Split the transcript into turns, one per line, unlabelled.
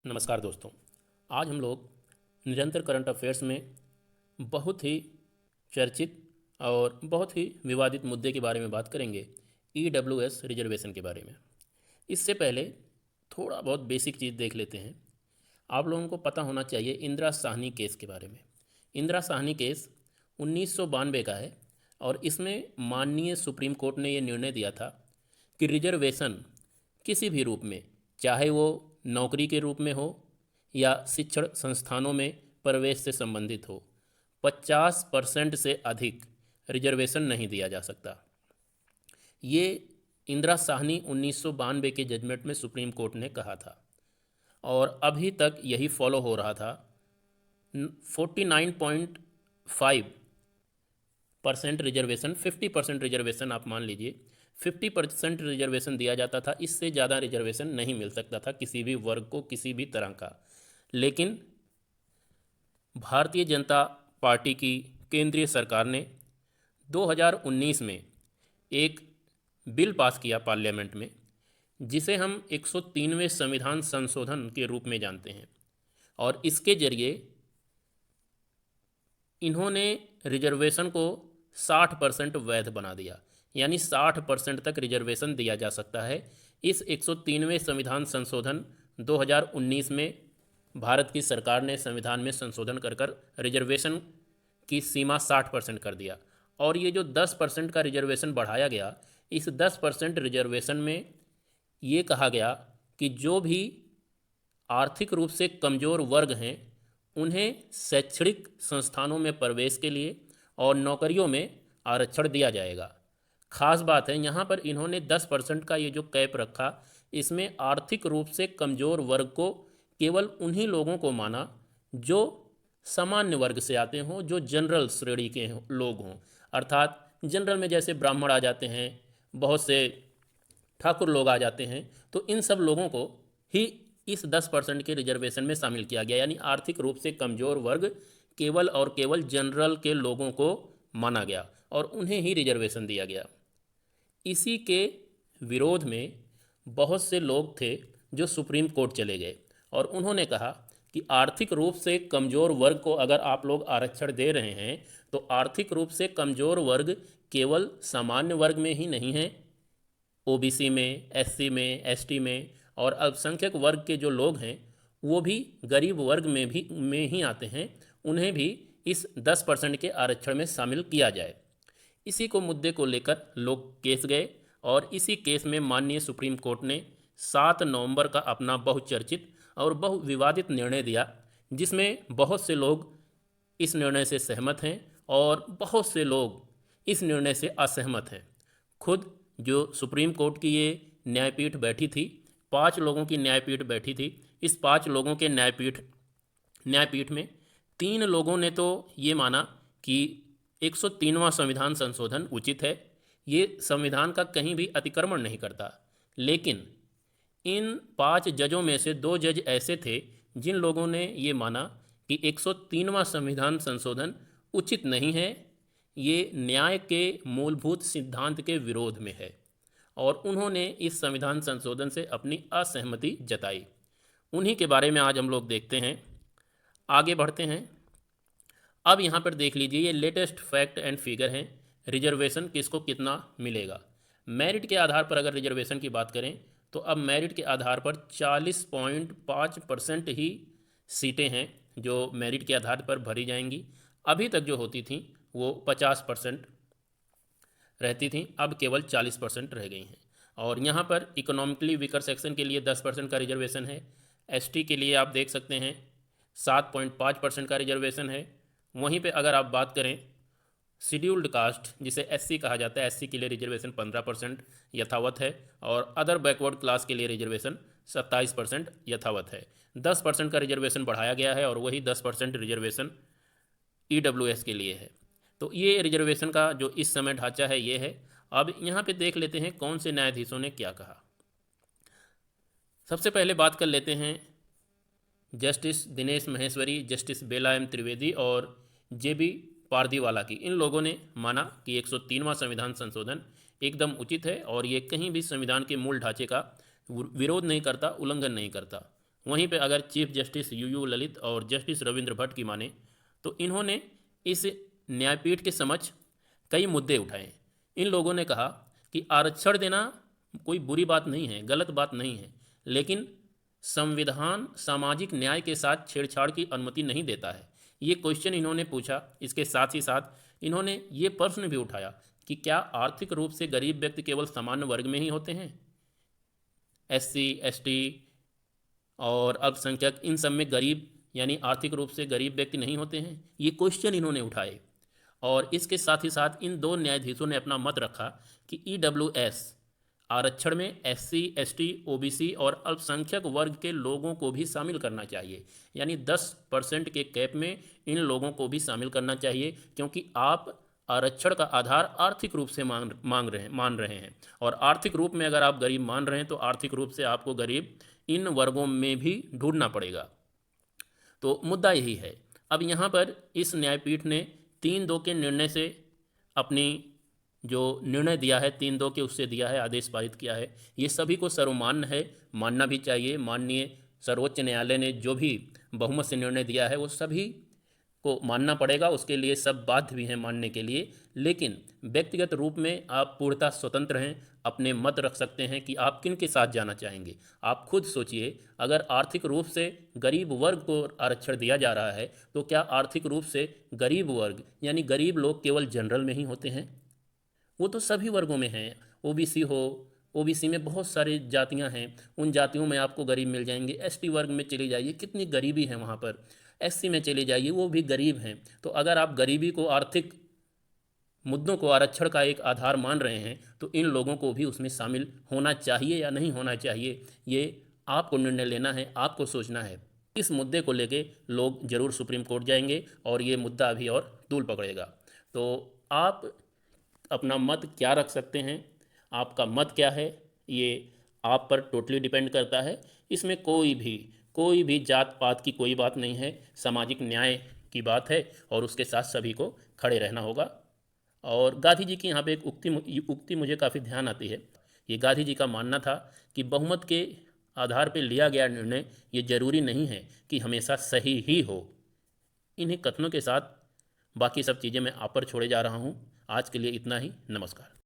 नमस्कार दोस्तों। आज हम लोग निरंतर करंट अफेयर्स में बहुत ही चर्चित और बहुत ही विवादित मुद्दे के बारे में बात करेंगे, EWS रिजर्वेशन के बारे में। इससे पहले थोड़ा बहुत बेसिक चीज़ देख लेते हैं। आप लोगों को पता होना चाहिए इंदिरा साहनी केस के बारे में। इंदिरा साहनी केस 1992 का है और इसमें माननीय सुप्रीम कोर्ट ने ये निर्णय दिया था कि रिजर्वेशन किसी भी रूप में, चाहे वो नौकरी के रूप में हो या शिक्षण संस्थानों में प्रवेश से संबंधित हो, 50% से अधिक रिजर्वेशन नहीं दिया जा सकता। ये इंदिरा साहनी 1992 के जजमेंट में सुप्रीम कोर्ट ने कहा था और अभी तक यही फॉलो हो रहा था। 49.5% रिजर्वेशन, 50% रिजर्वेशन आप मान लीजिए, 50% रिजर्वेशन दिया जाता था। इससे ज़्यादा रिजर्वेशन नहीं मिल सकता था किसी भी वर्ग को, किसी भी तरह का। लेकिन भारतीय जनता पार्टी की केंद्रीय सरकार ने 2019 में एक बिल पास किया पार्लियामेंट में, जिसे हम 103वें संविधान संशोधन के रूप में जानते हैं। और इसके जरिए इन्होंने रिजर्वेशन को 60% वैध बना दिया, यानी 60% तक रिजर्वेशन दिया जा सकता है। इस 103वें संविधान संशोधन 2019 में भारत की सरकार ने संविधान में संशोधन कर कर रिजर्वेशन की सीमा 60% कर दिया। और ये जो 10% का रिजर्वेशन बढ़ाया गया, इस 10% रिजर्वेशन में ये कहा गया कि जो भी आर्थिक रूप से कमज़ोर वर्ग हैं उन्हें शैक्षणिक संस्थानों में प्रवेश के लिए और नौकरियों में आरक्षण दिया जाएगा। खास बात है, यहाँ पर इन्होंने 10% का ये जो कैप रखा, इसमें आर्थिक रूप से कमज़ोर वर्ग को केवल उन्हीं लोगों को माना जो सामान्य वर्ग से आते हों, जो जनरल श्रेणी के लोग हों। अर्थात जनरल में जैसे ब्राह्मण आ जाते हैं, बहुत से ठाकुर लोग आ जाते हैं, तो इन सब लोगों को ही इस 10% के रिजर्वेशन में शामिल किया गया। यानी आर्थिक रूप से कमज़ोर वर्ग केवल और केवल जनरल के लोगों को माना गया और उन्हें ही रिजर्वेशन दिया गया। इसी के विरोध में बहुत से लोग थे जो सुप्रीम कोर्ट चले गए और उन्होंने कहा कि आर्थिक रूप से कमज़ोर वर्ग को अगर आप लोग आरक्षण दे रहे हैं तो आर्थिक रूप से कमज़ोर वर्ग केवल सामान्य वर्ग में ही नहीं है, ओबीसी में, एससी में, एसटी में और अल्पसंख्यक वर्ग के जो लोग हैं वो भी गरीब वर्ग में ही आते हैं, उन्हें भी इस 10% के आरक्षण में शामिल किया जाए। इसी को मुद्दे को लेकर लोग केस गए और इसी केस में माननीय सुप्रीम कोर्ट ने 7 नवंबर का अपना बहुचर्चित और बहुविवादित निर्णय दिया, जिसमें बहुत से लोग इस निर्णय से सहमत हैं और बहुत से लोग इस निर्णय से असहमत हैं। खुद जो सुप्रीम कोर्ट की ये न्यायपीठ बैठी थी, 5 लोगों की न्यायपीठ बैठी थी। इस 5 लोगों के न्यायपीठ में 3 लोगों ने तो ये माना कि 103वां संविधान संशोधन उचित है, ये संविधान का कहीं भी अतिक्रमण नहीं करता। लेकिन इन 5 जजों में से 2 जज ऐसे थे जिन लोगों ने ये माना कि 103वां संविधान संशोधन उचित नहीं है, ये न्याय के मूलभूत सिद्धांत के विरोध में है और उन्होंने इस संविधान संशोधन से अपनी असहमति जताई। उन्हीं के बारे में आज हम लोग देखते हैं। आगे बढ़ते हैं। अब यहाँ पर देख लीजिए, ये लेटेस्ट फैक्ट एंड फिगर हैं, रिजर्वेशन किसको कितना मिलेगा। मेरिट के आधार पर अगर रिजर्वेशन की बात करें तो अब मेरिट के आधार पर 40.5% ही सीटें हैं जो मेरिट के आधार पर भरी जाएंगी। अभी तक जो होती थी वो 50% रहती थी, अब केवल 40% रह गई हैं। और यहाँ पर इकोनॉमिकली वीकर सेक्शन के लिए 10% का रिजर्वेशन है। एसटी के लिए आप देख सकते हैं 7.5% का रिजर्वेशन है। वहीं पे अगर आप बात करें शेड्यूल्ड कास्ट, जिसे एससी कहा जाता है, एससी के लिए रिजर्वेशन 15% यथावत है और अदर बैकवर्ड क्लास के लिए रिजर्वेशन 27% यथावत है। 10% का रिजर्वेशन बढ़ाया गया है और वही 10% रिजर्वेशन ईडब्ल्यूएस के लिए है। तो ये रिजर्वेशन का जो इस समय ढांचा है ये है। अब यहाँ पे देख लेते हैं कौन से न्यायाधीशों ने क्या कहा। सबसे पहले बात कर लेते हैं जस्टिस दिनेश महेश्वरी, जस्टिस बेला एम त्रिवेदी और जेबी पारदीवाला की। इन लोगों ने माना कि 103वां संविधान संशोधन एकदम उचित है और ये कहीं भी संविधान के मूल ढांचे का विरोध नहीं करता, उल्लंघन नहीं करता। वहीं पे अगर चीफ जस्टिस यूयू ललित और जस्टिस रविंद्र भट्ट की माने तो इन्होंने इस न्यायपीठ के समक्ष कई मुद्दे उठाए। इन लोगों ने कहा कि आरक्षण देना कोई बुरी बात नहीं है, गलत बात नहीं है, लेकिन संविधान सामाजिक न्याय के साथ छेड़छाड़ की अनुमति नहीं देता है। ये क्वेश्चन इन्होंने पूछा। इसके साथ ही साथ इन्होंने ये प्रश्न भी उठाया कि क्या आर्थिक रूप से गरीब व्यक्ति केवल सामान्य वर्ग में ही होते हैं, एससी, एसटी और अल्पसंख्यक, इन सब में गरीब यानी आर्थिक रूप से गरीब व्यक्ति नहीं होते हैं? ये क्वेश्चन इन्होंने उठाए। और इसके साथ ही साथ इन दो न्यायाधीशों ने अपना मत रखा कि ईडब्ल्यूएस आरक्षण में एससी, एसटी, ओबीसी और अल्पसंख्यक वर्ग के लोगों को भी शामिल करना चाहिए, यानी 10% के कैप में इन लोगों को भी शामिल करना चाहिए, क्योंकि आप आरक्षण का आधार आर्थिक रूप से मान रहे हैं। और आर्थिक रूप में अगर आप गरीब मान रहे हैं तो आर्थिक रूप से आपको गरीब इन वर्गों में भी ढूंढना पड़ेगा। तो मुद्दा यही है। अब यहाँ पर इस न्यायपीठ ने 3-2 के निर्णय से अपनी जो निर्णय दिया है 3-2 के उससे दिया है, आदेश पारित किया है, ये सभी को सर्वमान्य है, मानना भी चाहिए। माननीय सर्वोच्च न्यायालय ने जो भी बहुमत से निर्णय दिया है वो सभी को मानना पड़ेगा, उसके लिए सब बाध्य भी हैं मानने के लिए। लेकिन व्यक्तिगत रूप में आप पूर्णतः स्वतंत्र हैं, अपने मत रख सकते हैं कि आप किन के साथ जाना चाहेंगे। आप खुद सोचिए, अगर आर्थिक रूप से गरीब वर्ग को आरक्षण दिया जा रहा है तो क्या आर्थिक रूप से गरीब वर्ग यानी गरीब लोग केवल जनरल में ही होते हैं? वो तो सभी वर्गों में हैं। ओबीसी हो, ओबीसी में बहुत सारी जातियां हैं, उन जातियों में आपको गरीब मिल जाएंगे। एसटी वर्ग में चली जाइए, कितनी गरीबी है वहाँ पर। एससी में चले जाइए, वो भी गरीब हैं। तो अगर आप गरीबी को, आर्थिक मुद्दों को आरक्षण का एक आधार मान रहे हैं तो इन लोगों को भी उसमें शामिल होना चाहिए या नहीं होना चाहिए, ये आपको निर्णय लेना है, आपको सोचना है। इस मुद्दे को लेके लोग ज़रूर सुप्रीम कोर्ट जाएंगे और ये मुद्दा अभी और तूल पकड़ेगा। तो आप अपना मत क्या रख सकते हैं, आपका मत क्या है, ये आप पर टोटली डिपेंड करता है। इसमें कोई भी जात पात की कोई बात नहीं है, सामाजिक न्याय की बात है और उसके साथ सभी को खड़े रहना होगा। और गांधी जी की यहाँ पे एक उक्ति मुझे काफ़ी ध्यान आती है। ये गांधी जी का मानना था कि बहुमत के आधार पर लिया गया निर्णय ये जरूरी नहीं है कि हमेशा सही ही हो। इन्हीं कथनों के साथ बाकी सब चीज़ें मैं आप पर छोड़े जा रहा हूँ। आज के लिए इतना ही। नमस्कार।